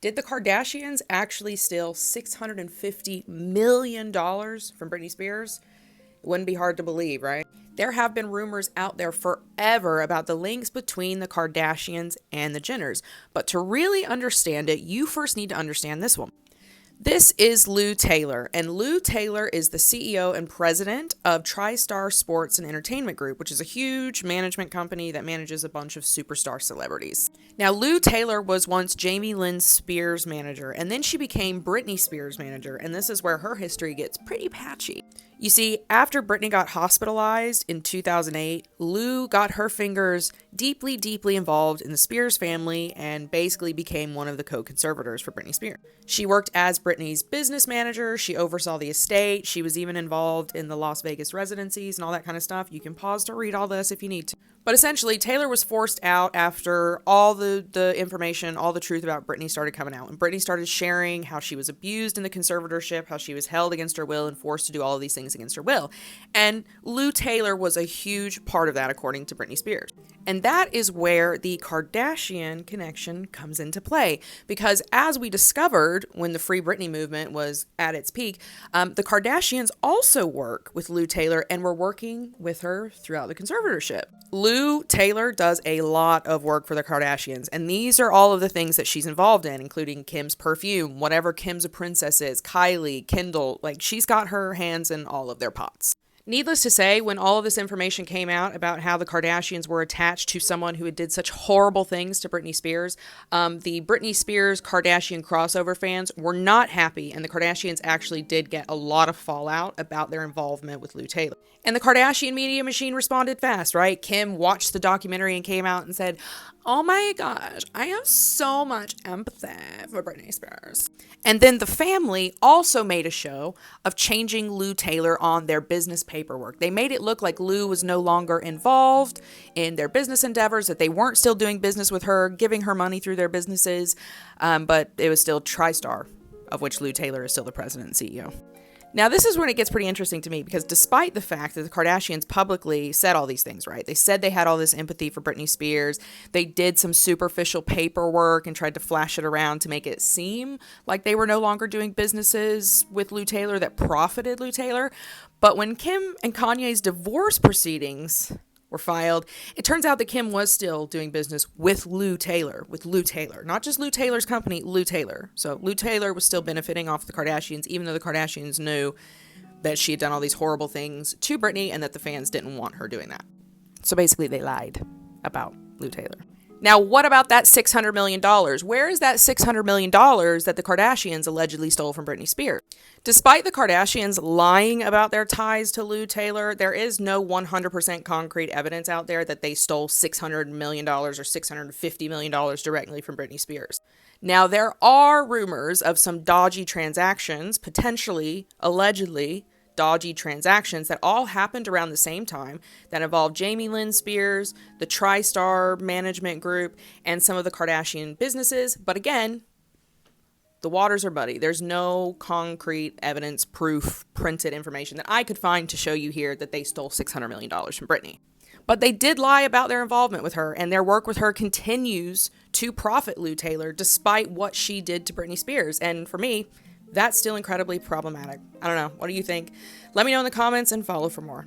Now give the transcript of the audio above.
Did the Kardashians actually steal $650 million from Britney Spears? It wouldn't be hard to believe, right? There have been rumors out there forever about the links between the Kardashians and the Jenners. But to really understand it, you first need to understand this one. This is Lou Taylor, and Lou Taylor is the CEO and president of TriStar Sports and Entertainment Group, which is a huge management company that manages a bunch of superstar celebrities. Now, Lou Taylor was once Jamie Lynn Spears' manager, and then she became Britney Spears' manager, and this is where her history gets pretty patchy. You see, after Britney got hospitalized in 2008, Lou got her fingers deeply, deeply involved in the Spears family and basically became one of the co-conservators for Britney Spears. She worked as Britney's business manager. She oversaw the estate. She was even involved in the Las Vegas residencies and all that kind of stuff. You can pause to read all this if you need to. But essentially, Taylor was forced out after all the information, all the truth about Britney started coming out. And Britney started sharing how she was abused in the conservatorship, how she was held against her will and forced to do all of these things against her will. And Lou Taylor was a huge part of that, according to Britney Spears. And that is where the Kardashian connection comes into play. Because as we discovered when the Free Britney movement was at its peak, the Kardashians also work with Lou Taylor and were working with her throughout the conservatorship. Lou Taylor does a lot of work for the Kardashians, and these are all of the things that she's involved in, including Kim's perfume, whatever Kim's a princess is, Kylie, Kendall, like she's got her hands in all of their pots. Needless to say, when all of this information came out about how the Kardashians were attached to someone who had did such horrible things to Britney Spears, the Britney Spears Kardashian crossover fans were not happy, and the Kardashians actually did get a lot of fallout about their involvement with Lou Taylor. And the Kardashian media machine responded fast, right? Kim watched the documentary and came out and said, "Oh my gosh, I have so much empathy for Britney Spears." And then the family also made a show of changing Lou Taylor on their business paperwork. They made it look like Lou was no longer involved in their business endeavors, that they weren't still doing business with her, giving her money through their businesses, but it was still TriStar, of which Lou Taylor is still the president and CEO. Now, this is when it gets pretty interesting to me, because despite the fact that the Kardashians publicly said all these things, right? They said they had all this empathy for Britney Spears. They did some superficial paperwork and tried to flash it around to make it seem like they were no longer doing businesses with Lou Taylor that profited Lou Taylor. But when Kim and Kanye's divorce proceedings were filed, it turns out that Kim was still doing business with Lou Taylor, not just Lou Taylor's company, Lou Taylor. So Lou Taylor was still benefiting off the Kardashians, even though the Kardashians knew that she had done all these horrible things to Britney and that the fans didn't want her doing that. So basically they lied about Lou Taylor. Now, what about that $600 million? Where is that $600 million that the Kardashians allegedly stole from Britney Spears? Despite the Kardashians lying about their ties to Lou Taylor, there is no 100% concrete evidence out there that they stole $600 million or $650 million directly from Britney Spears. Now, there are rumors of some dodgy transactions, potentially, allegedly, dodgy transactions that all happened around the same time that involved Jamie Lynn Spears, the TriStar management group, and some of the Kardashian businesses. But again, the waters are muddy. There's no concrete evidence, proof, printed information that I could find to show you here that they stole $600 million from Britney. But they did lie about their involvement with her, and their work with her continues to profit Lou Taylor despite what she did to Britney Spears. And for me, that's still incredibly problematic. I don't know. What do you think? Let me know in the comments and follow for more.